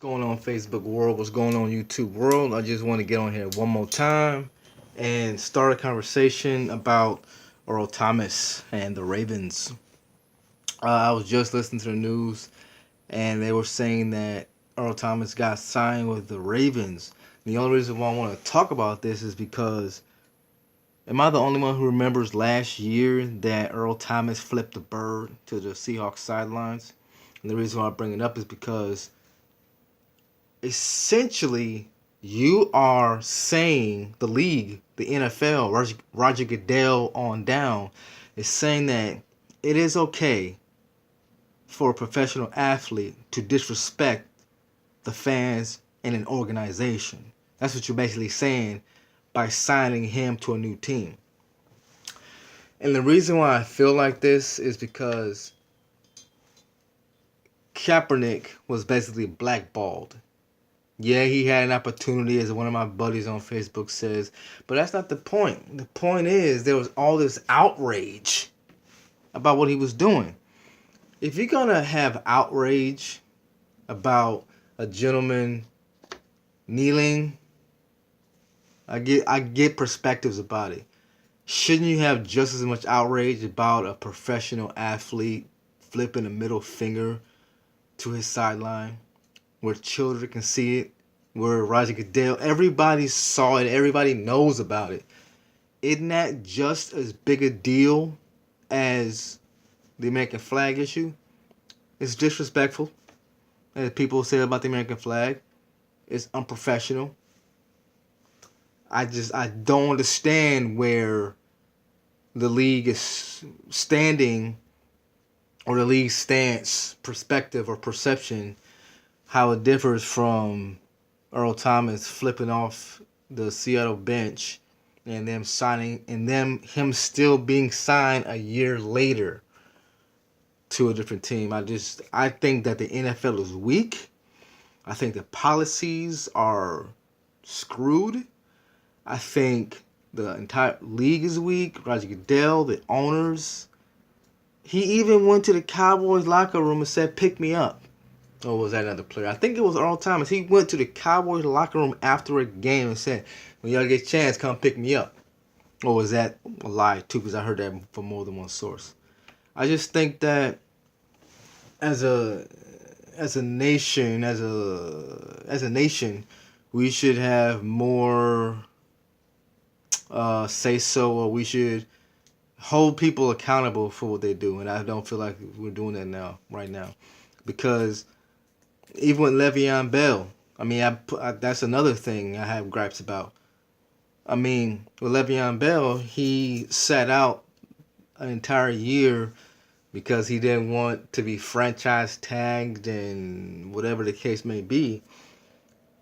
Going on Facebook world, what's going on YouTube world. I just want to get on here one more time and start a conversation about Earl Thomas and the Ravens. I was just listening to the news and they were saying that Earl Thomas got signed with the Ravens. The only reason why I want to talk about this is because am I the only one who remembers last year that Earl Thomas flipped the bird to the Seahawks sidelines? And the reason why I bring it up is because essentially you are saying the league, the NFL, Roger Goodell on down, is saying that it is okay for a professional athlete to disrespect the fans in an organization. That's what you're basically saying by signing him to a new team. And the reason why I feel like this is because Kaepernick was basically blackballed. Yeah, he had an opportunity, as one of my buddies on Facebook says, but that's not the point. The point is there was all this outrage about what he was doing. If you're gonna have outrage about a gentleman kneeling, I get perspectives about it. Shouldn't you have just as much outrage about a professional athlete flipping a middle finger to his sideline, where children can see it, where Roger Goodell, everybody saw it, everybody knows about it. Isn't that just as big a deal as the American flag issue? It's disrespectful, as people say about the American flag. It's unprofessional. I don't understand where the league is standing, or the league's stance, perspective, or perception, how it differs from Earl Thomas flipping off the Seattle bench and them signing, and him still being signed a year later to a different team. I think that the NFL is weak. I think the policies are screwed. I think the entire league is weak. Roger Goodell, the owners. He even went to the Cowboys locker room and said, "Pick me up." Or was that another player? I think it was Earl Thomas. He went to the Cowboys locker room after a game and said, "When y'all get a chance, come pick me up." Or was that a lie too? Because I heard that from more than one source. I just think that as a nation, as a nation, we should have more say so, or we should hold people accountable for what they do. And I don't feel like we're doing that right now, because even with Le'Veon Bell, I mean, that's another thing I have gripes about. I mean, with Le'Veon Bell, he sat out an entire year because he didn't want to be franchise tagged and whatever the case may be.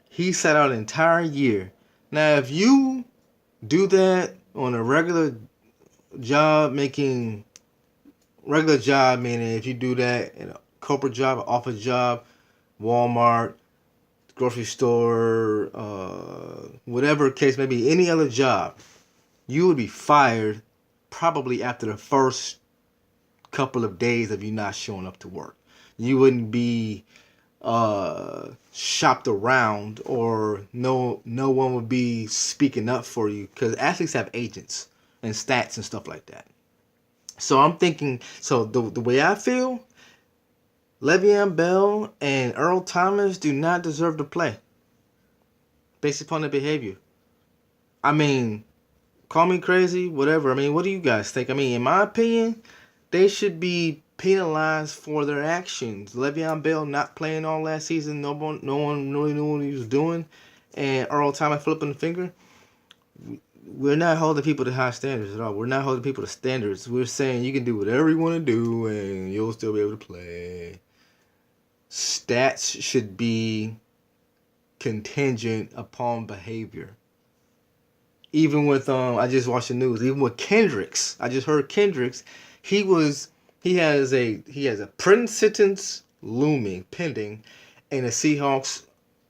He sat out an entire year. Now, if you do that on a job, regular job, meaning if you do that in a corporate job, an office job, Walmart, grocery store, whatever case may be, any other job, you would be fired probably after the first couple of days of you not showing up to work. You wouldn't be shopped around, or no one would be speaking up for you, because athletes have agents and stats and stuff like that. So I'm thinking, so the way I feel, Le'Veon Bell and Earl Thomas do not deserve to play based upon their behavior. I mean, call me crazy, whatever. I mean, what do you guys think? I mean, in my opinion, they should be penalized for their actions. Le'Veon Bell not playing all last season, no one really knew what he was doing, and Earl Thomas flipping the finger. We're not holding people to high standards at all. We're not holding people to standards. We're saying you can do whatever you want to do and you'll still be able to play. Stats should be contingent upon behavior. Even with I just watched the news. Even with Kendricks, I just heard Kendricks. He has a prison sentence looming, pending, and the Seahawks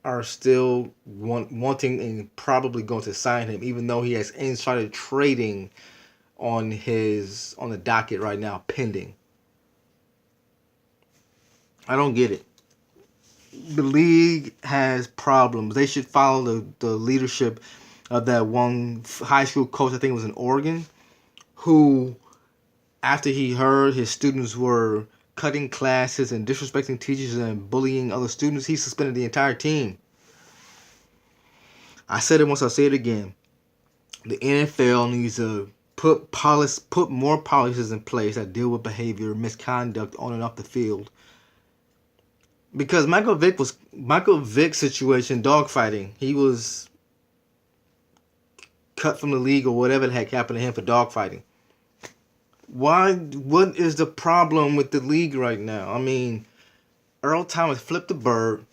are still wanting and probably going to sign him, even though he has insider trading on the docket right now, pending. I don't get it. the league has problems. They should follow the leadership of that one high school coach, I think it was in Oregon, who, after he heard his students were cutting classes and disrespecting teachers and bullying other students, he suspended the entire team. I said it once, I'll say it again. The NFL needs to put more policies in place that deal with behavior, misconduct on and off the field. Because Michael Vick's situation, dogfighting. He was cut from the league or whatever the heck happened to him for dogfighting. Why? What is the problem with the league right now? I mean, Earl Thomas flipped the bird.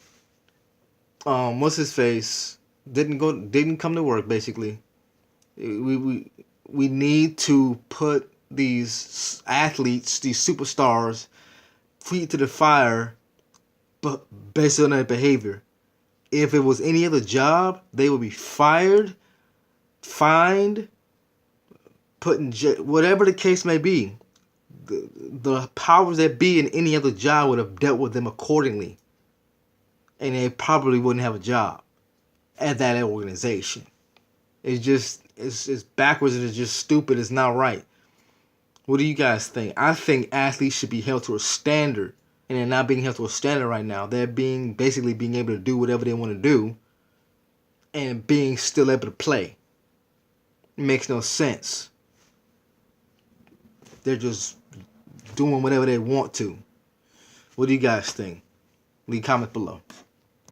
What's his face? Didn't come to work. Basically, we need to put these athletes, these superstars, feet to the fire, but based on their behavior. If it was any other job, they would be fired, fined, put in jail, whatever the case may be. The powers that be in any other job would have dealt with them accordingly, and they probably wouldn't have a job at that organization. It's backwards and it's just stupid. It's not right. What do you guys think? I think athletes should be held to a standard, and they're not being held to a standard right now. They're basically being able to do whatever they want to do, and being still able to play. It makes no sense. They're just doing whatever they want to. What do you guys think? Leave comments below.